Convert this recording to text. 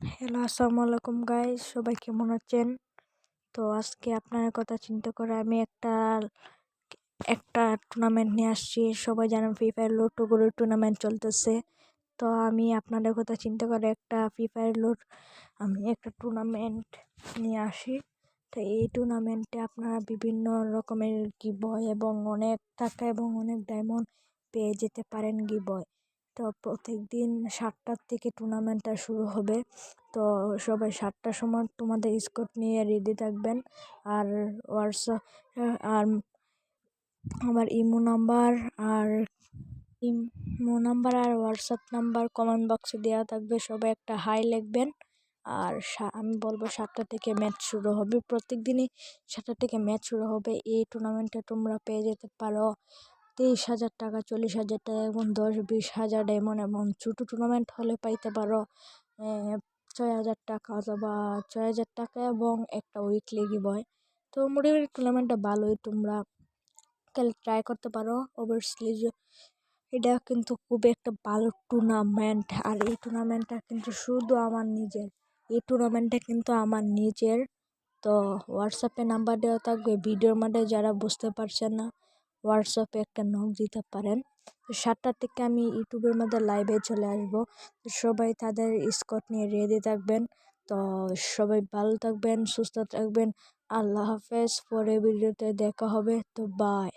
Hello, আসসালামু আলাইকুম guys, সবাই কেমন আছেন? তো আজকে আপনার কথা চিন্তা করে আমি একটা টুর্নামেন্ট নিয়ে আসছি। সবাই জানেন ফ্রি ফায়ার লোটো গরুর টুর্নামেন্ট চলতেছে। তো আমি আপনাদের কথা চিন্তা করে একটা ফ্রি ফায়ার আমি একটা টুর্নামেন্ট নিয়ে আসি। তো এই টুর্নামেন্টে আপনারা বিভিন্ন রকমের গিভওয়ে এবং অনেক টাকা এবং অনেক ডায়মন্ড পেয়ে যেতে পারেন গিভওয়ে। তো প্রত্যেকদিন 7টার থেকে টুর্নামেন্টটা শুরু হবে। তো সবাই 7টার সময় তোমাদের স্কোর নিয়ে রেডি থাকবেন। আর হোয়াটসঅ্যাপ আর আমার ইমো নাম্বার আর হোয়াটসঅ্যাপ নাম্বার কমেন্ট বক্সে দেওয়া থাকবে। সবাই একটা হাই লিখবেন। আর আমি বলবো 7টা থেকে ম্যাচ শুরু হবে। প্রত্যেক দিনই 7টা থেকে ম্যাচ শুরু হবে। এই টুর্নামেন্টে তোমরা পেয়ে যেতে পারো 23,000 টাকা, 40,000 টাকা এবং 10-20,000 ডায়মন্ড, এবং ছোটো টুর্নামেন্ট হলে পাইতে পারো 6,000 টাকা অথবা 6,000 টাকা এবং একটা উইকলি গিভওয়ে। তো মোটামুটি টুর্নামেন্টটা ভালোই, তোমরা ট্রাই করতে পারো অবভিয়াসলি। এটা কিন্তু খুব একটা ভালো টুর্নামেন্ট। আর এই টুর্নামেন্টটা কিন্তু শুধু আমার নিজের। তো হোয়াটসঅ্যাপে নাম্বার দেওয়া থাকবে ভিডিওর মধ্যে, যারা বুঝতে পারছেন না হোয়াটসঅ্যাপে একটা নক দিতে পারেন। তো 7টার থেকে আমি ইউটিউবের মধ্যে লাইভে চলে আসবো। সবাই তাদের স্কোর নিয়ে রেডি থাকবেন। তো সবাই ভালো থাকবেন, সুস্থ থাকবেন। আল্লাহ হাফেজ। পরে ভিডিওতে দেখা হবে। তো বাই।